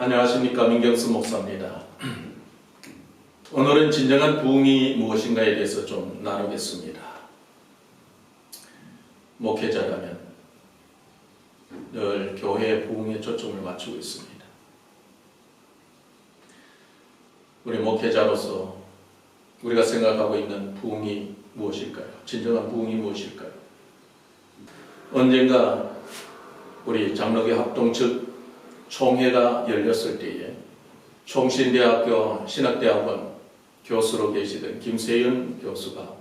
안녕하십니까. 민경수 목사입니다. 오늘은 진정한 부흥이 무엇인가에 대해서 좀 나누겠습니다. 목회자라면 늘 교회의 부흥에 초점을 맞추고 있습니다. 우리 목회자로서 우리가 생각하고 있는 부흥이 무엇일까요? 진정한 부흥이 무엇일까요? 언젠가 우리 장로교 합동 측 총회가 열렸을 때에 총신대학교 신학대학원 교수로 계시던 김세윤 교수가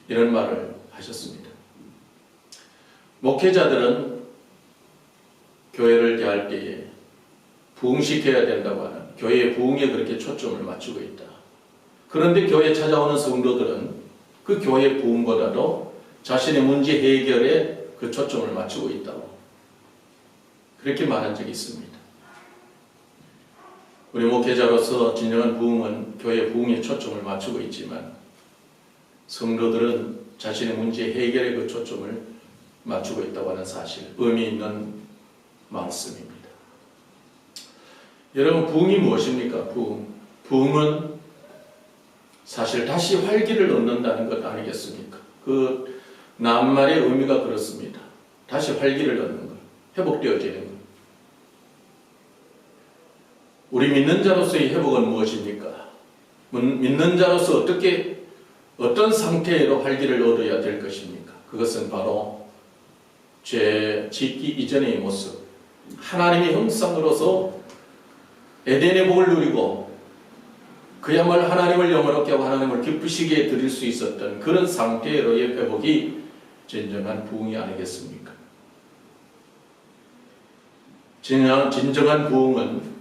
이런 말을 하셨습니다. 목회자들은 교회를 대할 때에 부흥시켜야 된다고 하는 교회의 부흥에 그렇게 초점을 맞추고 있다. 그런데 교회에 찾아오는 성도들은 그 교회 부흥보다도 자신의 문제 해결에 그 초점을 맞추고 있다고 그렇게 말한 적이 있습니다. 우리 목회자로서 진정한 부흥은 교회의 부흥에 초점을 맞추고 있지만 성도들은 자신의 문제 해결에 그 초점을 맞추고 있다고 하는 사실, 의미 있는 말씀입니다. 여러분, 부흥이 무엇입니까? 부흥은 사실 다시 활기를 얻는다는 것 아니겠습니까? 그 낱말의 의미가 그렇습니다. 다시 활기를 얻는 것, 회복되어지는 것. 우리 믿는 자로서의 회복은 무엇입니까? 믿는 자로서 어떤 상태로 활기를 얻어야 될 것입니까? 그것은 바로 죄 짓기 이전의 모습, 하나님의 형상으로서 에덴의 복을 누리고 그야말로 하나님을 영원하게 하고 하나님을 기쁘시게 드릴 수 있었던 그런 상태로의 회복이 진정한 부흥이 아니겠습니까? 진정한 부흥은,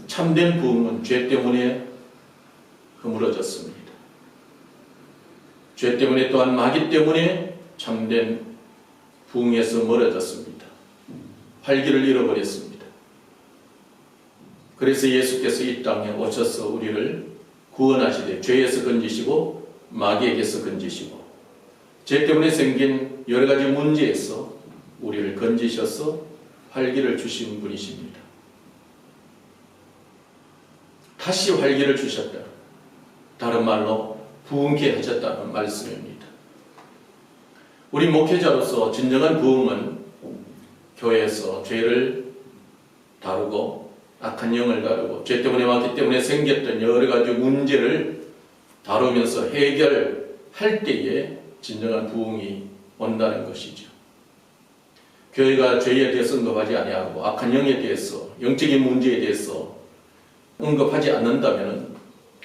참된 부흥은 죄 때문에 허물어졌습니다. 죄 때문에 또한 마귀 때문에 참된 부흥에서 멀어졌습니다. 활기를 잃어버렸습니다. 그래서 예수께서 이 땅에 오셔서 우리를 구원하시되 죄에서 건지시고 마귀에게서 건지시고 죄 때문에 생긴 여러 가지 문제에서 우리를 건지셔서 활기를 주신 분이십니다. 다시 활기를 주셨다. 다른 말로 부흥케 하셨다는 말씀입니다. 우리 목회자로서 진정한 부흥은 교회에서 죄를 다루고 악한 영을 다루고 죄 때문에 왔기 때문에 생겼던 여러 가지 문제를 다루면서 해결할 때에 진정한 부흥이 온다는 것이죠. 교회가 죄에 대해서 언급하지 아니하고 악한 영에 대해서, 영적인 문제에 대해서 언급하지 않는다면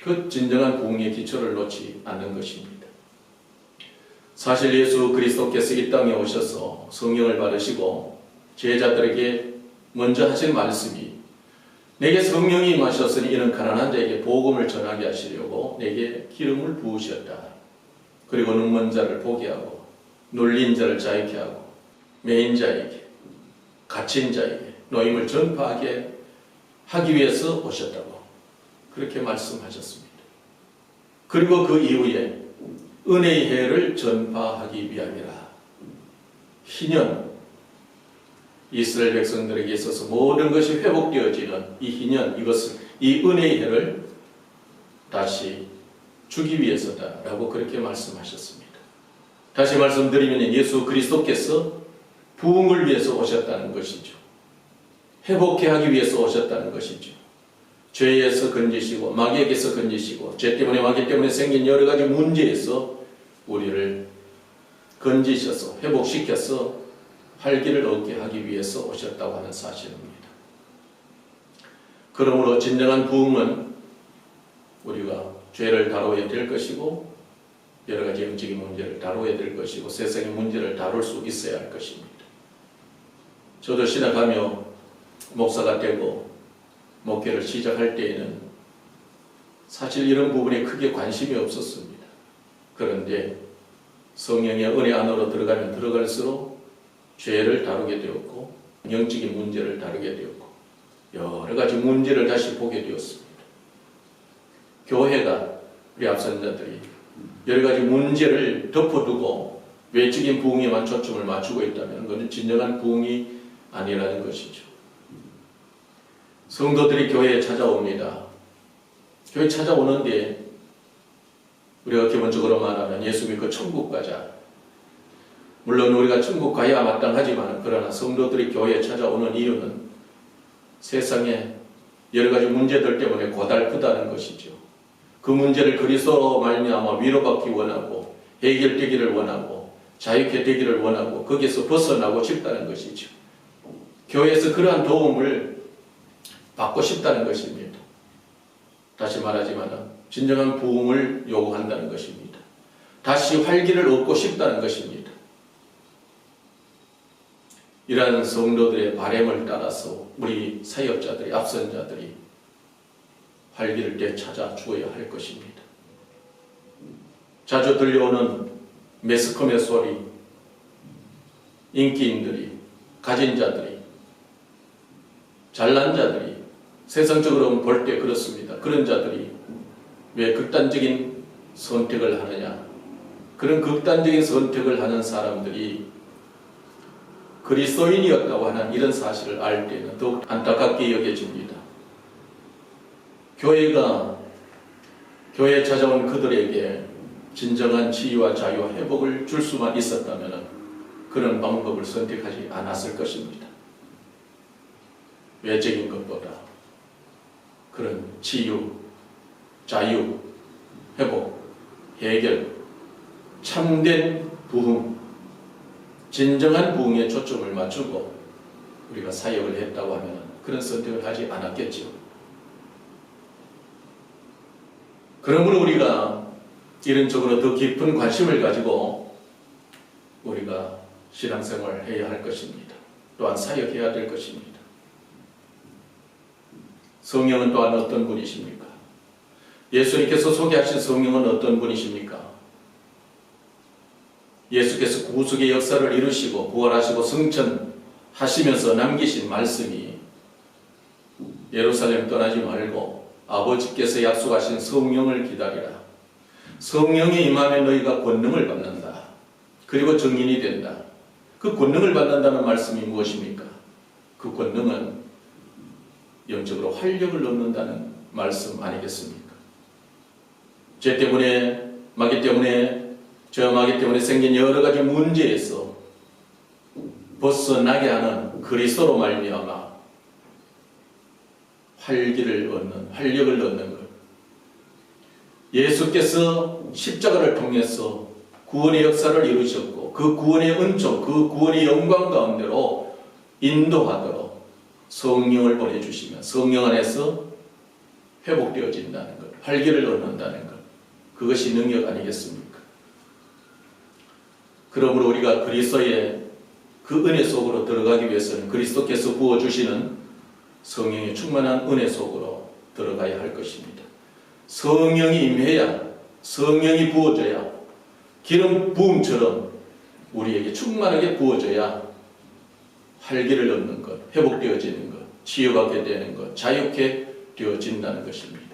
그 진정한 부흥의 기초를 놓지 않는 것입니다. 사실 예수 그리스도께서 이 땅에 오셔서 성령을 받으시고 제자들에게 먼저 하신 말씀이 내게 성령이 임하셨으니 이는 가난한 자에게 복음을 전하게 하시려고 내게 기름을 부으셨다. 그리고 눈먼 자를 보게 하고 눌린 자를 자유케 하고 매인 자에게 갇힌 자에게 노임을 전파하게 하기 위해서 오셨다고 그렇게 말씀하셨습니다. 그리고 그 이후에 은혜의 해를 전파하기 위함이라. 희년, 이스라엘 백성들에게 있어서 모든 것이 회복되어지는 이 희년, 이 은혜의 해를 다시 주기 위해서다라고 그렇게 말씀하셨습니다. 다시 말씀드리면 예수 그리스도께서 부흥을 위해서 오셨다는 것이죠. 회복케 하기 위해서 오셨다는 것이죠. 죄에서 건지시고 마귀에게서 건지시고 죄 때문에 마귀 때문에 생긴 여러 가지 문제에서 우리를 건지셔서 회복시켜서 활기를 얻게 하기 위해서 오셨다고 하는 사실입니다. 그러므로 진정한 부흥은 우리가 죄를 다뤄야 될 것이고 여러 가지 영적인 문제를 다뤄야 될 것이고 세상의 문제를 다룰 수 있어야 할 것입니다. 저도 신학하며 목사가 되고 목회를 시작할 때에는 사실 이런 부분에 크게 관심이 없었습니다. 그런데 성령의 은혜 안으로 들어가면 들어갈수록 죄를 다루게 되었고 영적인 문제를 다루게 되었고 여러 가지 문제를 다시 보게 되었습니다. 교회가 우리 앞선자들이 여러 가지 문제를 덮어두고 외적인 부흥에만 초점을 맞추고 있다면 그것은 진정한 부흥이 아니라는 것이죠. 성도들이 교회에 찾아옵니다. 교회 찾아오는데 우리가 기본적으로 말하면 예수 믿고 천국 가자. 물론 우리가 천국 가야 마땅하지만 그러나 성도들이 교회에 찾아오는 이유는 세상에 여러 가지 문제들 때문에 고달프다는 것이죠. 그 문제를 그리스도로 말미암아 위로받기 원하고 해결되기를 원하고 자유케 되기를 원하고 거기에서 벗어나고 싶다는 것이죠. 교회에서 그러한 도움을 받고 싶다는 것입니다. 다시 말하지만 진정한 부흥을 요구한다는 것입니다. 다시 활기를 얻고 싶다는 것입니다. 이러한 성도들의 바람을 따라서 우리 사역자들이 앞선 자들이 활기를 되찾아 주어야 할 것입니다. 자주 들려오는 매스컴의 소리, 인기인들이, 가진 자들이, 잘난 자들이 세상적으로 볼 때 그렇습니다. 그런 자들이 왜 극단적인 선택을 하느냐? 그런 극단적인 선택을 하는 사람들이 그리스도인이었다고 하는 이런 사실을 알 때는 더욱 안타깝게 여겨집니다. 교회에 찾아온 그들에게 진정한 지위와 자유와 회복을 줄 수만 있었다면 그런 방법을 선택하지 않았을 것입니다. 외적인 것보다 그런 치유, 자유, 회복, 해결, 참된 부흥, 진정한 부흥에 초점을 맞추고 우리가 사역을 했다고 하면 그런 선택을 하지 않았겠죠. 그러므로 우리가 이런 쪽으로 더 깊은 관심을 가지고 우리가 신앙생활을 해야 할 것입니다. 또한 사역해야 될 것입니다. 성령은 또한 어떤 분이십니까? 예수님께서 소개하신 성령은 어떤 분이십니까? 예수께서 구속의 역사를 이루시고 부활하시고 승천하시면서 남기신 말씀이 예루살렘 떠나지 말고 아버지께서 약속하신 성령을 기다리라. 성령이 임하면 너희가 권능을 받는다. 그리고 증인이 된다. 그 권능을 받는다는 말씀이 무엇입니까? 그 권능은 영적으로 활력을 얻는다는 말씀 아니겠습니까? 죄 때문에, 마귀 때문에, 저마귀 때문에 생긴 여러 가지 문제에서 벗어나게 하는 그리스도로 말미암아 활력을 얻는 것. 예수께서 십자가를 통해서 구원의 역사를 이루셨고 그 구원의 은총, 그 구원의 영광 가운데로 인도하도록 성령을 보내주시면 성령 안에서 회복되어진다는 것, 활기를 얻는다는 것, 그것이 능력 아니겠습니까? 그러므로 우리가 그리스도의 그 은혜 속으로 들어가기 위해서는 그리스도께서 부어주시는 성령의 충만한 은혜 속으로 들어가야 할 것입니다. 성령이 임해야, 성령이 부어져야, 기름 부음처럼 우리에게 충만하게 부어져야 활기를 얻는 것, 회복되어지는 것, 치유받게 되는 것, 자유케 되어진다는 것입니다.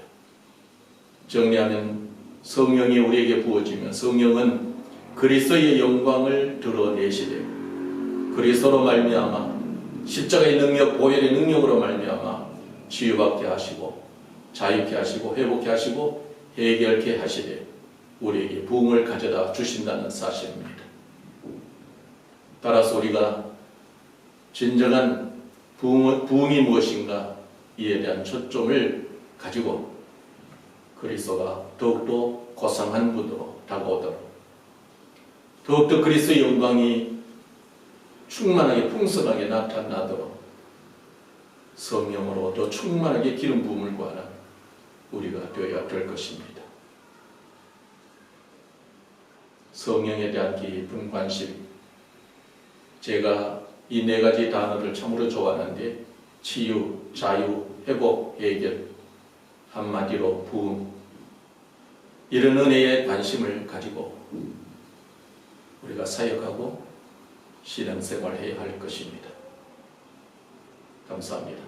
정리하면 성령이 우리에게 부어지면 성령은 그리스도의 영광을 드러내시되 그리스도로 말미암아 십자가의 능력, 보혈의 능력으로 말미암아 치유받게 하시고 자유케 하시고 회복케 하시고 해결케 하시되 우리에게 부흥을 가져다 주신다는 사실입니다. 따라서 우리가 진정한 부흥이 무엇인가 이에 대한 초점을 가지고 그리스도가 더욱더 고상한 분으로 다가오도록 더욱더 그리스도의 영광이 충만하게 풍성하게 나타나도록 성령으로 더 충만하게 기름 부음을 구하는 우리가 되어야 될 것입니다. 성령에 대한 깊은 관심, 제가 이 네 가지 단어를 참으로 좋아하는데 치유, 자유, 회복, 해결, 한마디로 부흥, 이런 은혜에 관심을 가지고 우리가 사역하고 신앙생활을 해야 할 것입니다. 감사합니다.